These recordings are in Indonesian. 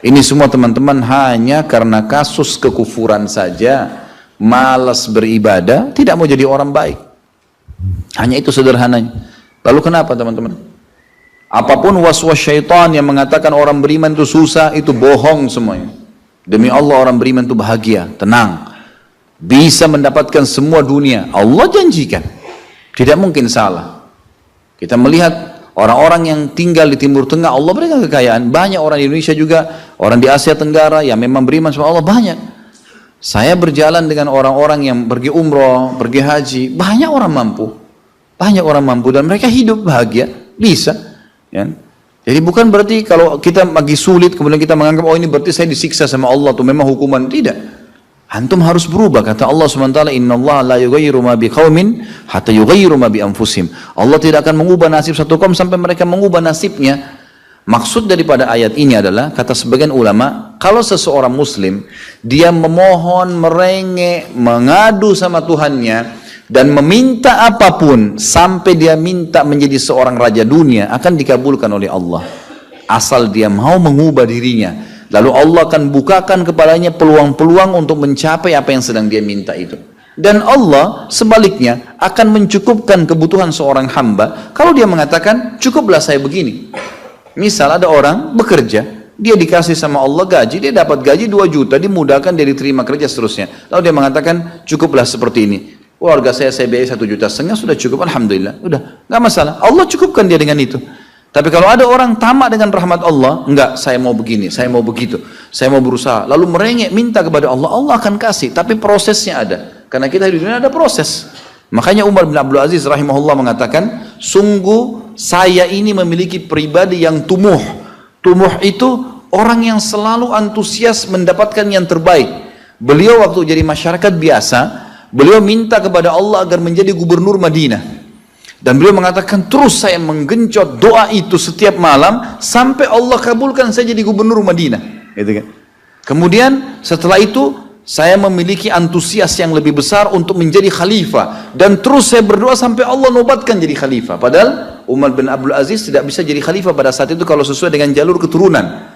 Ini semua teman-teman hanya karena kasus kekufuran saja, malas beribadah, tidak mau jadi orang baik. Hanya itu sederhananya. Lalu kenapa teman-teman? Apapun was-was syaitan yang mengatakan orang beriman itu susah, itu bohong semuanya. Demi Allah orang beriman itu bahagia, tenang, bisa mendapatkan semua dunia. Allah janjikan, tidak mungkin salah. Kita melihat orang-orang yang tinggal di Timur Tengah, Allah berikan kekayaan. Banyak orang di Indonesia juga, orang di Asia Tenggara yang memang beriman sama Allah banyak. Saya berjalan dengan orang-orang yang pergi umroh, pergi haji, banyak orang mampu. Banyak orang mampu dan mereka hidup bahagia, bisa. Ya. Jadi bukan berarti kalau kita lagi sulit kemudian kita menganggap oh ini berarti saya disiksa sama Allah atau memang hukuman. Tidak. Antum harus berubah. Kata Allah SWT, innallaha la yughayyiru ma biqaumin hatta yughayyiru ma bi anfusihim. Allah tidak akan mengubah nasib satu kaum sampai mereka mengubah nasibnya. Maksud daripada ayat ini adalah, kata sebagian ulama, kalau seseorang muslim dia memohon, merengek, mengadu sama Tuhannya dan meminta apapun sampai dia minta menjadi seorang raja dunia, akan dikabulkan oleh Allah asal dia mau mengubah dirinya. Lalu Allah akan bukakan kepadanya peluang-peluang untuk mencapai apa yang sedang dia minta itu. Dan Allah sebaliknya akan mencukupkan kebutuhan seorang hamba kalau dia mengatakan cukuplah saya begini. Misal ada orang bekerja, dia dikasih sama Allah gaji, dia dapat gaji 2 juta, dimudahkan dia diterima kerja seterusnya. Lalu dia mengatakan cukuplah seperti ini. Keluarga saya biayai 1,5 juta, sudah cukup, alhamdulillah, udah, nggak masalah. Allah cukupkan dia dengan itu. Tapi kalau ada orang tamak dengan rahmat Allah, enggak, saya mau begini, saya mau begitu, saya mau berusaha, lalu merengek minta kepada Allah, Allah akan kasih, tapi prosesnya ada. Karena kita di dunia ada proses. Makanya Umar bin Abdul Aziz rahimahullah mengatakan, sungguh saya ini memiliki pribadi yang tumuh. Tumuh itu orang yang selalu antusias mendapatkan yang terbaik. Beliau waktu jadi masyarakat biasa, beliau minta kepada Allah agar menjadi gubernur Madinah. Dan beliau mengatakan terus saya menggencot doa itu setiap malam sampai Allah kabulkan saya jadi gubernur Madinah. Gitu kan? Kemudian setelah itu saya memiliki antusias yang lebih besar untuk menjadi khalifah. Dan terus saya berdoa sampai Allah nobatkan jadi khalifah. Padahal Umar bin Abdul Aziz tidak bisa jadi khalifah pada saat itu kalau sesuai dengan jalur keturunan.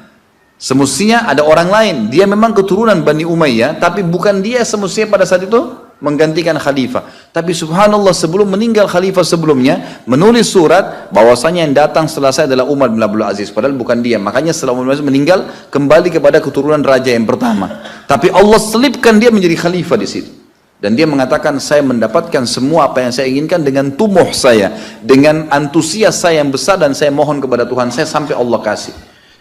Semestinya ada orang lain. Dia memang keturunan Bani Umayyah, tapi bukan dia semestinya pada saat itu menggantikan khalifah. Tapi subhanallah sebelum meninggal khalifah sebelumnya menulis surat bahwasanya yang datang setelah saya adalah Umar bin Abdul Aziz, padahal bukan dia. Makanya setelah Umar bin Abdul Aziz meninggal kembali kepada keturunan raja yang pertama. Tapi Allah selipkan dia menjadi khalifah di situ. Dan dia mengatakan saya mendapatkan semua apa yang saya inginkan dengan tumuh saya, dengan antusias saya yang besar, dan saya mohon kepada Tuhan saya sampai Allah kasih.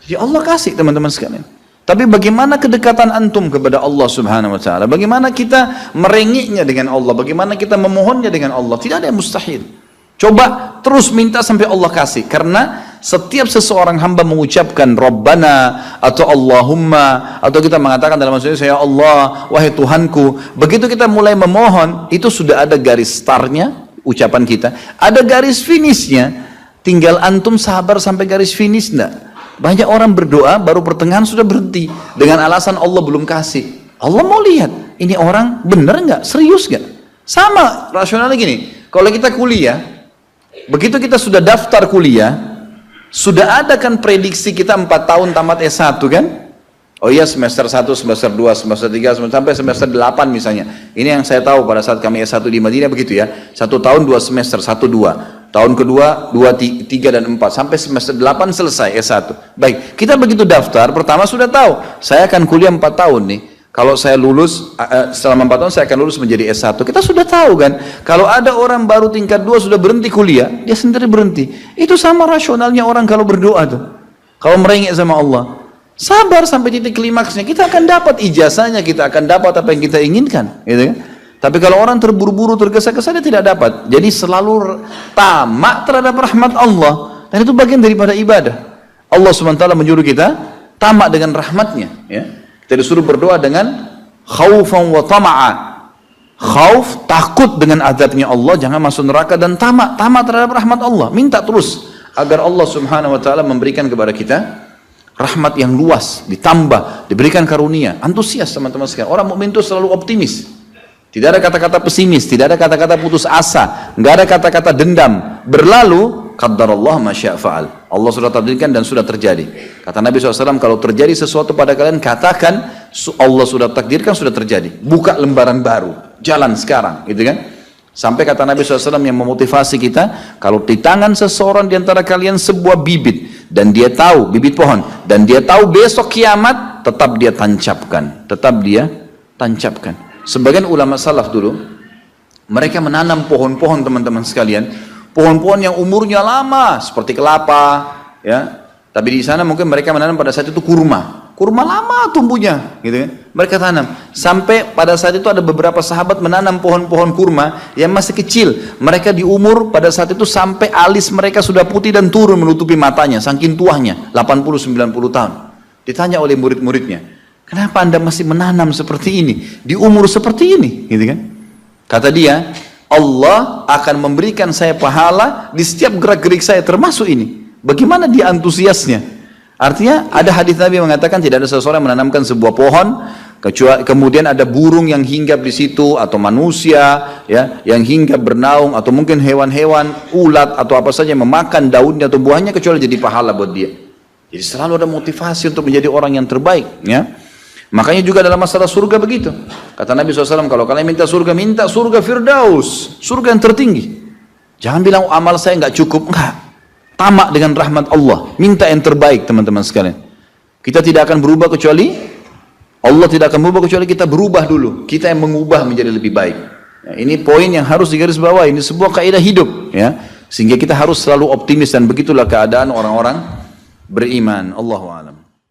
Jadi Allah kasih teman-teman sekalian. Tapi bagaimana kedekatan antum kepada Allah subhanahu wa ta'ala? Bagaimana kita merengeknya dengan Allah? Bagaimana kita memohonnya dengan Allah? Tidak ada yang mustahil. Coba terus minta sampai Allah kasih. Karena setiap seseorang hamba mengucapkan Rabbana atau Allahumma, atau kita mengatakan dalam maksudnya ya Allah, wahai Tuhanku. Begitu kita mulai memohon, itu sudah ada garis startnya ucapan kita. Ada garis finishnya. Tinggal antum sabar sampai garis finish enggak? Banyak orang berdoa baru pertengahan sudah berhenti dengan alasan Allah belum kasih. Allah mau lihat ini orang benar nggak, serius nggak. Sama rasionalnya gini, kalau kita kuliah, begitu kita sudah daftar kuliah, sudah ada kan prediksi kita 4 tahun tamat S1 kan? Oh iya, semester 1, semester 2, semester 3, sampai semester 8 misalnya. Ini yang saya tahu pada saat kami S1 di Madinah begitu ya. 1 tahun 2 semester, 1, 2. Tahun kedua, 2, 3, dan 4. Sampai semester 8 selesai S1. Baik, kita begitu daftar, pertama sudah tahu. Saya akan kuliah 4 tahun nih. Kalau saya lulus, selama 4 tahun saya akan lulus menjadi S1. Kita sudah tahu kan. Kalau ada orang baru tingkat 2 sudah berhenti kuliah, dia sendiri berhenti. Itu sama rasionalnya orang kalau berdoa tuh. Kalau merengek sama Allah. Sabar sampai titik klimaksnya. Kita akan dapat ijazahnya, kita akan dapat apa yang kita inginkan. Gitu kan? Tapi kalau orang terburu-buru, tergesa-gesa, dia tidak dapat. Jadi selalu tamak terhadap rahmat Allah. Dan itu bagian daripada ibadah. Allah SWT menyuruh kita tamak dengan rahmatnya. Ya. Kita disuruh berdoa dengan khaufan wa tama'a. Khauf, takut dengan azabnya Allah, jangan masuk neraka, dan tamak terhadap rahmat Allah. Minta terus agar Allah SWT memberikan kepada kita rahmat yang luas, ditambah, diberikan karunia. Antusias teman-teman sekalian. Orang mukmin itu selalu optimis. Tidak ada kata-kata pesimis, tidak ada kata-kata putus asa, nggak ada kata-kata dendam. Berlalu, qaddarallah ma syaa fa'al. Allah sudah takdirkan dan sudah terjadi. Kata Nabi SAW, kalau terjadi sesuatu pada kalian, katakan Allah sudah takdirkan, sudah terjadi. Buka lembaran baru, jalan sekarang, gitu kan? Sampai kata Nabi SAW yang memotivasi kita, kalau di tangan seseorang di antara kalian sebuah bibit, dan dia tahu, bibit pohon, dan dia tahu besok kiamat, tetap dia tancapkan. Tetap dia tancapkan. Sebagian ulama salaf dulu, mereka menanam pohon-pohon teman-teman sekalian, pohon-pohon yang umurnya lama, seperti kelapa, ya. Tapi di sana mungkin mereka menanam pada saat itu kurma. Kurma lama tumbuhnya, gitu kan? Mereka tanam. Sampai pada saat itu ada beberapa sahabat menanam pohon-pohon kurma yang masih kecil. Mereka di umur pada saat itu sampai alis mereka sudah putih dan turun menutupi matanya, saking tuanya, 80-90 tahun. Ditanya oleh murid-muridnya, kenapa anda masih menanam seperti ini, di umur seperti ini, gitu kan? Kata dia, Allah akan memberikan saya pahala di setiap gerak-gerik saya, termasuk ini. Bagaimana dia antusiasnya? Artinya ada hadis Nabi yang mengatakan tidak ada seseorang yang menanamkan sebuah pohon kecuali kemudian ada burung yang hinggap di situ, atau manusia ya yang hinggap bernaung, atau mungkin hewan-hewan, ulat atau apa saja yang memakan daunnya atau buahnya, kecuali jadi pahala buat dia. Jadi selalu ada motivasi untuk menjadi orang yang terbaik, ya. Makanya juga dalam masalah surga begitu. Kata Nabi SAW, kalau kalian minta surga Firdaus, surga yang tertinggi. Jangan bilang amal saya nggak cukup, enggak. Tamak dengan rahmat Allah, minta yang terbaik teman-teman sekalian. Kita tidak akan berubah kecuali Allah tidak akan berubah kecuali kita berubah dulu. Kita yang mengubah menjadi lebih baik. Ya, ini poin yang harus digarisbawahi. Ini sebuah kaidah hidup, ya. Sehingga kita harus selalu optimis, dan begitulah keadaan orang-orang beriman. Allahu a'lam.